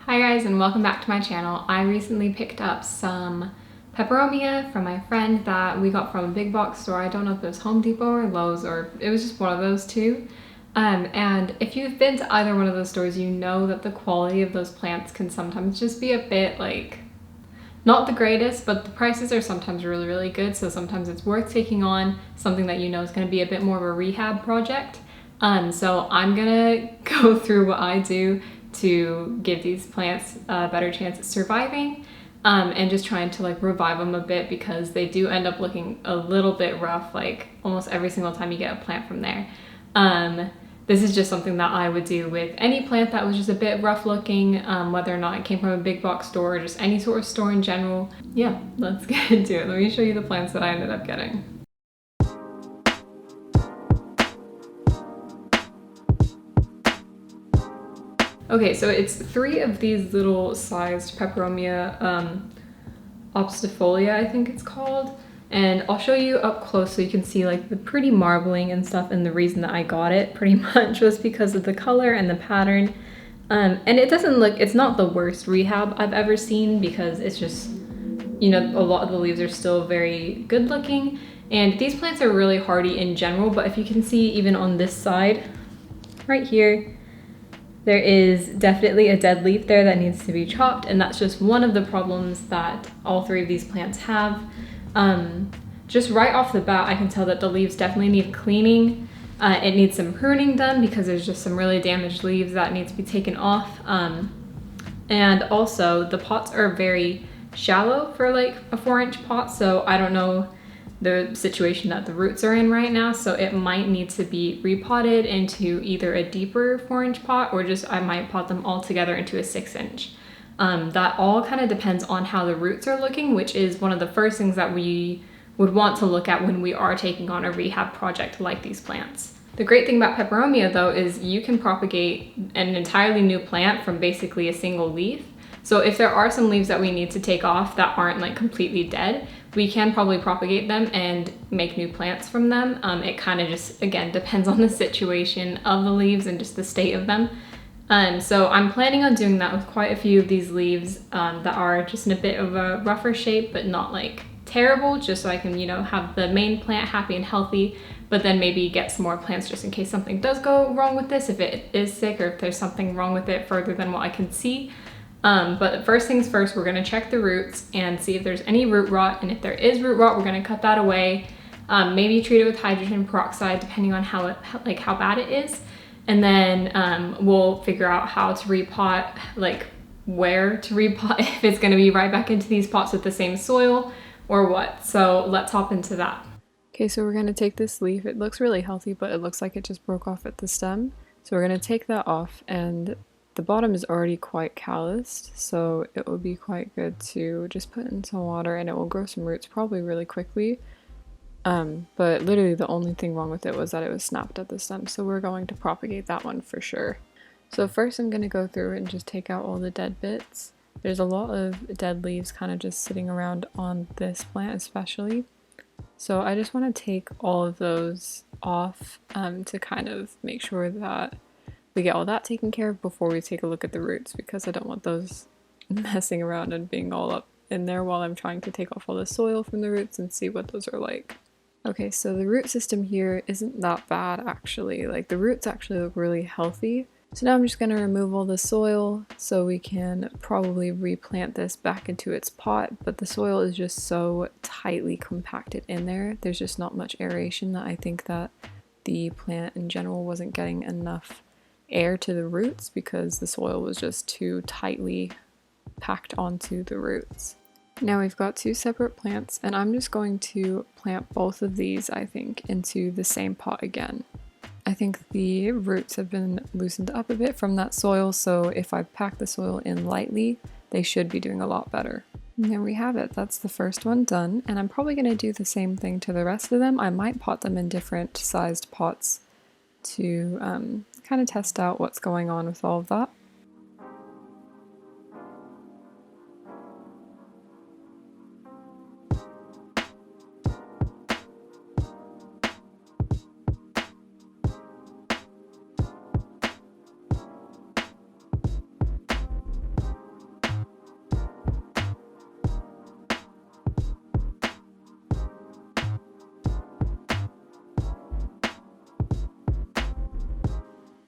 Hi guys, and welcome back to my channel. I recently picked up some peperomia from my friend that we got from a big box store. I don't know if it was Home Depot or Lowe's, or it was just one of those two. And if you've been to either one of those stores, you know that the quality of those plants can sometimes just be a bit like, not the greatest, but the prices are sometimes really, really good. So sometimes it's worth taking on something that you know is going to be a bit more of a rehab project. So I'm gonna go through what I do to give these plants a better chance at surviving, and just trying to like revive them a bit, because they do end up looking a little bit rough like almost every single time you get a plant from there. This is just something that I would do with any plant that was just a bit rough looking, whether or not it came from a big box store or just any sort of store in general. Yeah, let's get into it. Let me show you the plants that I ended up getting. Okay, so it's 3 of these little sized peperomia, obtusifolia, I think it's called. And I'll show you up close so you can see like the pretty marbling and stuff, and the reason that I got it pretty much was because of the color and the pattern. And it doesn't look, it's not the worst rehab I've ever seen, because it's just, you know, a lot of the leaves are still very good looking. And these plants are really hardy in general, but if you can see even on this side, right here, there is definitely a dead leaf there that needs to be chopped, and that's just one of the problems that all 3 of these plants have. Just right off the bat, I can tell that the leaves definitely need cleaning. It needs some pruning done because there's just some really damaged leaves that need to be taken off. And also the pots are very shallow for like a 4-inch pot, so I don't know the situation that the roots are in right now, so it might need to be repotted into either a deeper 4-inch pot, or just I might pot them all together into a 6-inch. That all kind of depends on how the roots are looking, which is one of the first things that we would want to look at when we are taking on a rehab project like these plants. The great thing about peperomia though is you can propagate an entirely new plant from basically a single leaf. So if there are some leaves that we need to take off that aren't like completely dead, we can probably propagate them and make new plants from them. It kind of just, again, depends on the situation of the leaves and just the state of them. So I'm planning on doing that with quite a few of these leaves that are just in a bit of a rougher shape, but not like terrible, just so I can, you know, have the main plant happy and healthy, but then maybe get some more plants just in case something does go wrong with this, if it is sick or if there's something wrong with it further than what I can see. But first things first, we're gonna check the roots and see if there's any root rot, and if there is root rot, we're gonna cut that away. Maybe treat it with hydrogen peroxide depending on how bad it is. And then we'll figure out how to repot, like where to repot, if it's gonna be right back into these pots with the same soil or what. So let's hop into that. Okay, so we're gonna take this leaf. It looks really healthy, but it looks like it just broke off at the stem. So we're gonna take that off, and the bottom is already quite calloused, so it will be quite good to just put in some water and it will grow some roots probably really quickly. But literally the only thing wrong with it was that it was snapped at the stem, so we're going to propagate that one for sure. So first I'm going to go through and just take out all the dead bits. There's a lot of dead leaves kind of just sitting around on this plant especially. So I just want to take all of those off to kind of make sure that we get all that taken care of before we take a look at the roots, because I don't want those messing around and being all up in there while I'm trying to take off all the soil from the roots and see what those are like. Okay, so the root system here isn't that bad actually. Like the roots actually look really healthy. So now I'm just going to remove all the soil so we can probably replant this back into its pot, but the soil is just so tightly compacted in there. There's just not much aeration that I think that the plant in general wasn't getting enough air to the roots because the soil was just too tightly packed onto the roots. Now we've got 2 separate plants, and I'm just going to plant both of these, I think, into the same pot again. I think the roots have been loosened up a bit from that soil, so if I pack the soil in lightly, they should be doing a lot better. And there we have it. That's the first one done, and I'm probably going to do the same thing to the rest of them. I might pot them in different sized pots to kind of test out what's going on with all of that.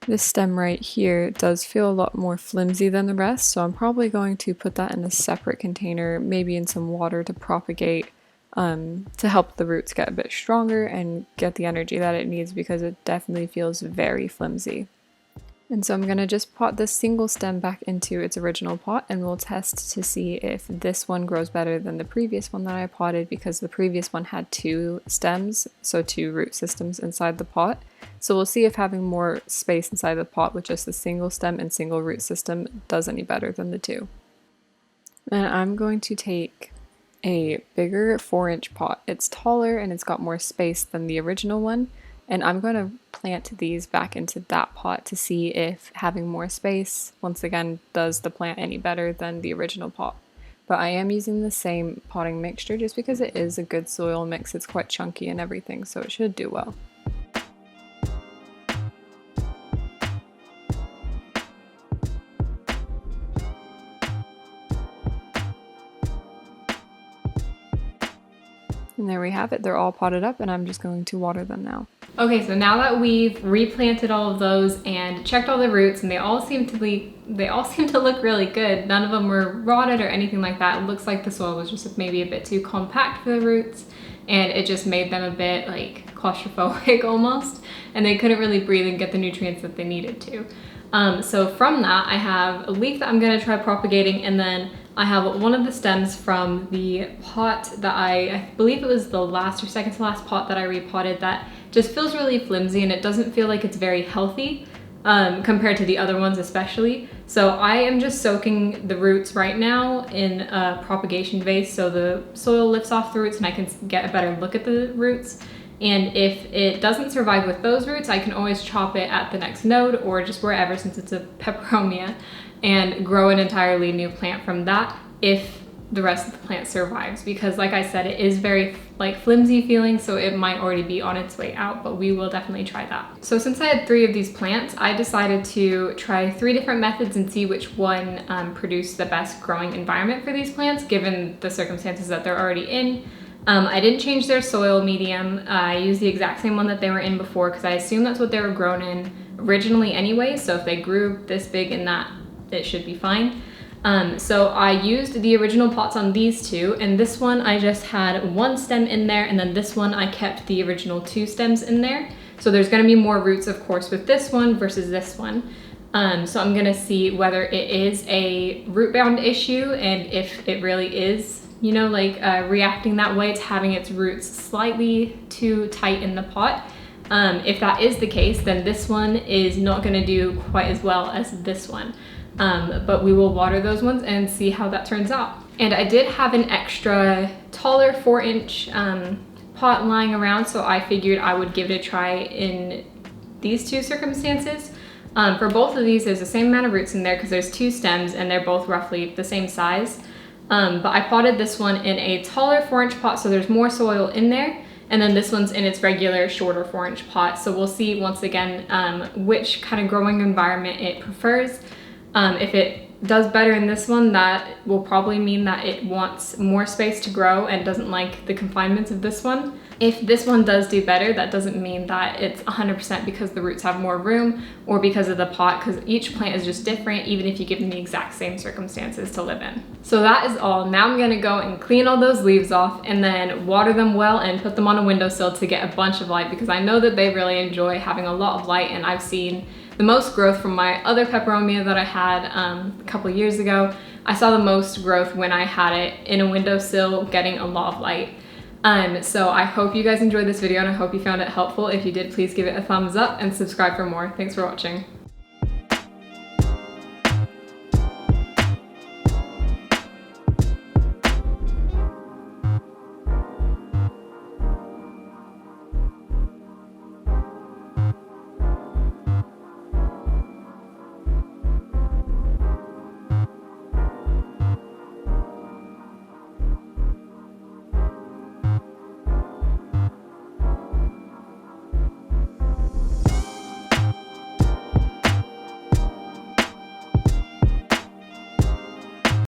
This stem right here does feel a lot more flimsy than the rest, so I'm probably going to put that in a separate container, maybe in some water to propagate, to help the roots get a bit stronger and get the energy that it needs, because it definitely feels very flimsy. And so I'm going to just pot this single stem back into its original pot, and we'll test to see if this one grows better than the previous one that I potted, because the previous one had 2 stems, so 2 root systems inside the pot. So we'll see if having more space inside the pot with just a single stem and single root system does any better than the 2. Then I'm going to take a bigger 4-inch pot. It's taller and it's got more space than the original one. And I'm going to plant these back into that pot to see if having more space, once again, does the plant any better than the original pot. But I am using the same potting mixture just because it is a good soil mix. It's quite chunky and everything, so it should do well. And there we have it. They're all potted up, and I'm just going to water them now. Okay, so now that we've replanted all of those and checked all the roots, and they all seem to look really good. None of them were rotted or anything like that. It looks like the soil was just maybe a bit too compact for the roots, and it just made them a bit like claustrophobic almost, and they couldn't really breathe and get the nutrients that they needed to. So from that, I have a leaf that I'm going to try propagating, and then I have one of the stems from the pot that I believe it was the last or second to last pot that I repotted, that just feels really flimsy and it doesn't feel like it's very healthy compared to the other ones especially. So I am just soaking the roots right now in a propagation vase so the soil lifts off the roots and I can get a better look at the roots. And if it doesn't survive with those roots, I can always chop it at the next node or just wherever, since it's a peperomia, and grow an entirely new plant from that if the rest of the plant survives. Because like I said, it is very like flimsy feeling, so it might already be on its way out, but we will definitely try that. So since I had 3 of these plants, I decided to try 3 different methods and see which one produced the best growing environment for these plants, given the circumstances that they're already in. I didn't change their soil medium. I used the exact same one that they were in before because I assume that's what they were grown in originally anyway, so if they grew this big in that, it should be fine. So I used the original pots on these 2, and this one I just had 1 stem in there, and then this one I kept the original 2 stems in there. So there's going to be more roots, of course, with this one versus this one. So I'm going to see whether it is a root bound issue, and if it really is, you know, like reacting that way to having its roots slightly too tight in the pot. If that is the case, then this one is not going to do quite as well as this one. But we will water those ones and see how that turns out. And I did have an extra taller 4-inch pot lying around, so I figured I would give it a try in these 2 circumstances. For both of these, there's the same amount of roots in there because there's 2 stems and they're both roughly the same size. But I potted this one in a taller 4-inch pot, so there's more soil in there. And then this one's in its regular shorter 4-inch pot. So we'll see once again which kind of growing environment it prefers. If it does better in this one, that will probably mean that it wants more space to grow and doesn't like the confinements of this one. If this one does do better, that doesn't mean that it's 100% because the roots have more room or because of the pot, because each plant is just different, even if you give them the exact same circumstances to live in. So that is all. Now I'm gonna go and clean all those leaves off and then water them well and put them on a windowsill to get a bunch of light, because I know that they really enjoy having a lot of light, and I've seen the most growth from my other peperomia that I had a couple years ago. I saw the most growth when I had it in a windowsill getting a lot of light. So I hope you guys enjoyed this video and I hope you found it helpful. If you did, please give it a thumbs up and subscribe for more. Thanks for watching.